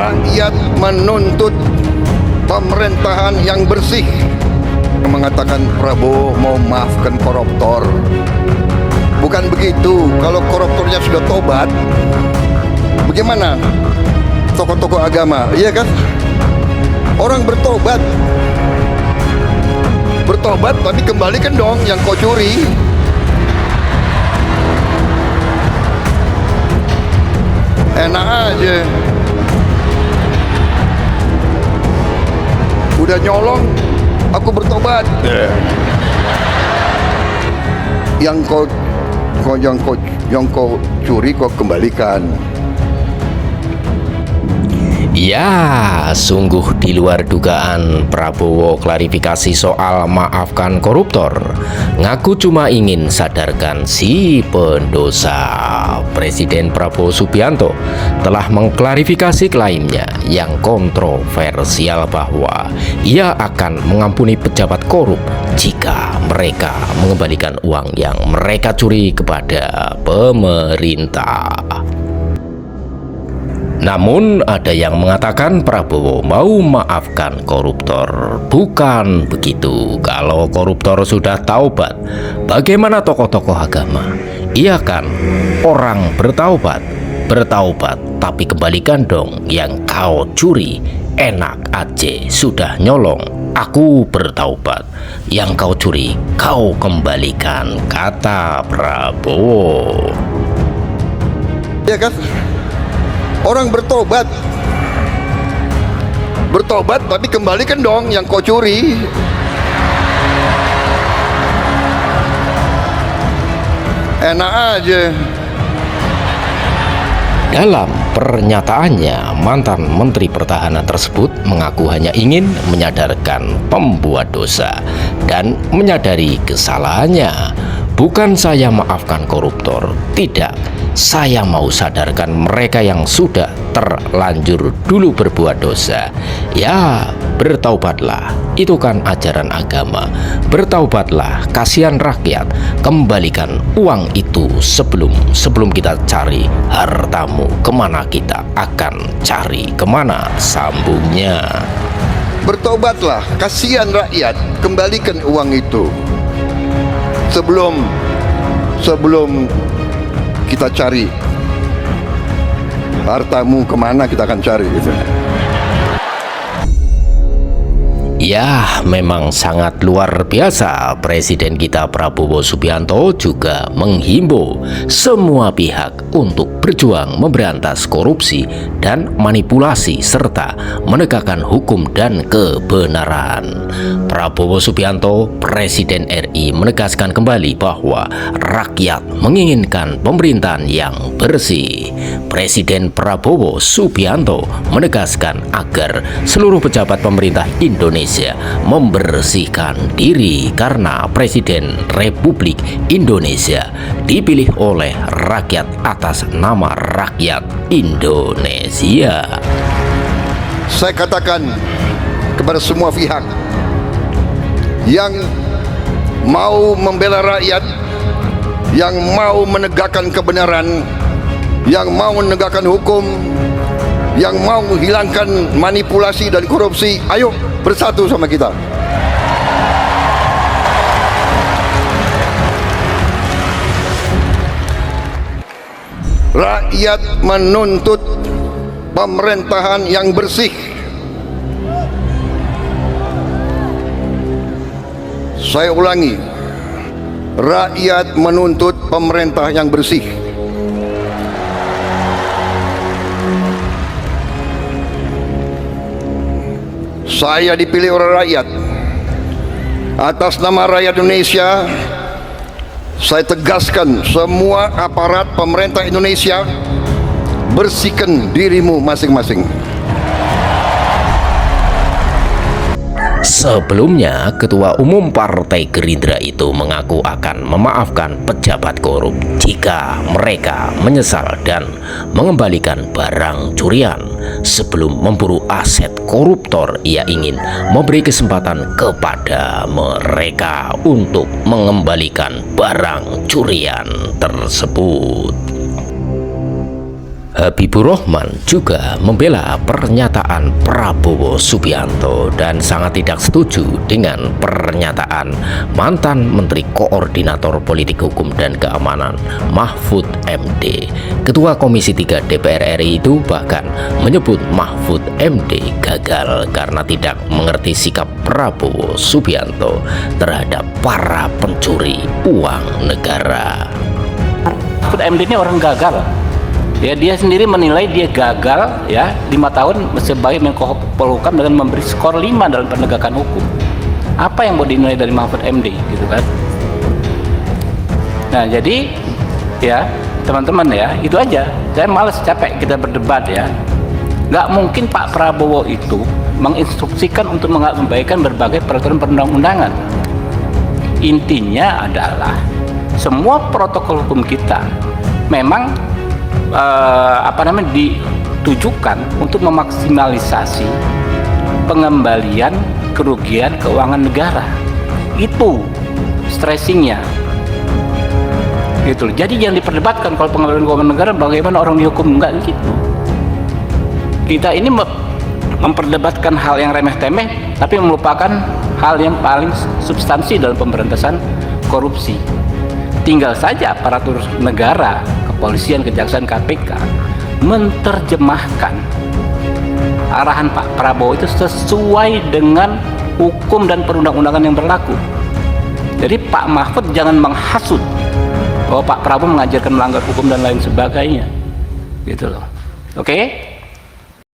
Rakyat menuntut pemerintahan yang bersih. Mengatakan Prabowo mau maafkan koruptor. Bukan begitu. Kalau koruptornya sudah tobat, bagaimana tokoh-tokoh agama? Iya kan? Orang bertobat tapi kembalikan dong yang kau curi. Enak aja. Udah nyolong, aku bertobat. Yang kau curi kau kembalikan. Ya, sungguh di luar dugaan Prabowo klarifikasi soal maafkan koruptor. Ngaku cuma ingin sadarkan si pendosa. Presiden Prabowo Subianto telah mengklarifikasi klaimnya yang kontroversial bahwa ia akan mengampuni pejabat korup jika mereka mengembalikan uang yang mereka curi kepada pemerintah. Namun ada yang mengatakan Prabowo mau maafkan koruptor. Bukan begitu. Kalau koruptor sudah taubat, bagaimana tokoh-tokoh agama? Iya kan, orang bertaubat, tapi kembalikan dong yang kau curi. Enak aja, sudah nyolong, aku bertaubat, yang kau curi kau kembalikan, kata Prabowo. Iya kan? Orang bertobat tapi kembalikan dong yang kau curi. Enak aja. Dalam pernyataannya, mantan Menteri Pertahanan tersebut mengaku hanya ingin menyadarkan pembuat dosa dan menyadari kesalahannya. Bukan saya maafkan koruptor, tidak. Saya mau sadarkan mereka yang sudah terlanjur dulu berbuat dosa. Ya, bertaubatlah. Itu kan ajaran agama. Bertaubatlah, kasihan rakyat. Kembalikan uang itu sebelum kita cari hartamu. Kemana kita akan cari? Kemana sambungnya? Bertobatlah, kasihan rakyat. Kembalikan uang itu. Sebelum kita cari hartamu, kemana kita akan cari gitu. Ya, memang sangat luar biasa. Presiden kita Prabowo Subianto juga menghimbau semua pihak untuk berjuang memberantas korupsi dan manipulasi serta menegakkan hukum dan kebenaran. Prabowo Subianto, Presiden RI, menegaskan kembali bahwa rakyat menginginkan pemerintahan yang bersih. Presiden Prabowo Subianto menegaskan agar seluruh pejabat pemerintah Indonesia membersihkan diri karena Presiden Republik Indonesia dipilih oleh rakyat atas nama rakyat Indonesia. Saya katakan kepada semua pihak yang mau membela rakyat, yang mau menegakkan kebenaran, yang mau menegakkan hukum, yang mau menghilangkan manipulasi dan korupsi, ayo bersatu sama kita. Rakyat menuntut pemerintahan yang bersih. Saya ulangi, rakyat menuntut pemerintah yang bersih. Saya dipilih oleh rakyat. Atas nama rakyat Indonesia, saya tegaskan semua aparat pemerintah Indonesia, bersihkan dirimu masing-masing. Sebelumnya, Ketua Umum Partai Gerindra itu mengaku akan memaafkan pejabat korup jika mereka menyesal dan mengembalikan barang curian. Sebelum memburu aset koruptor, ia ingin memberi kesempatan kepada mereka untuk mengembalikan barang curian tersebut. Habibur Rahman juga membela pernyataan Prabowo Subianto dan sangat tidak setuju dengan pernyataan mantan Menteri Koordinator Politik Hukum dan Keamanan Mahfud MD. Ketua Komisi 3 DPR RI itu bahkan menyebut Mahfud MD gagal karena tidak mengerti sikap Prabowo Subianto terhadap para pencuri uang negara. Mahfud MD ini orang gagal. Ya, dia sendiri menilai dia gagal ya 5 tahun sebagai Menko Polhukam dengan memberi skor 5 dalam penegakan hukum. Apa yang mau dinilai dari Mahfud MD gitu kan? Nah, jadi ya teman-teman ya, itu aja. Saya malas, capek kita berdebat ya. Nggak mungkin Pak Prabowo itu menginstruksikan untuk mengabaikan berbagai peraturan perundang-undangan. Intinya adalah semua protokol hukum kita memang ditujukan untuk memaksimalisasi pengembalian kerugian keuangan negara. Itu stressingnya gitu. Jadi jangan diperdebatkan kalau pengembalian keuangan negara bagaimana orang dihukum, enggak gitu. Kita ini memperdebatkan hal yang remeh-temeh tapi melupakan hal yang paling substansi dalam pemberantasan korupsi. Tinggal saja aparatur negara, kepolisian, kejaksaan, KPK menerjemahkan arahan Pak Prabowo itu sesuai dengan hukum dan perundang-undangan yang berlaku. Jadi Pak Mahfud jangan menghasut bahwa Pak Prabowo mengajarkan melanggar hukum dan lain sebagainya, gitu loh. Oke?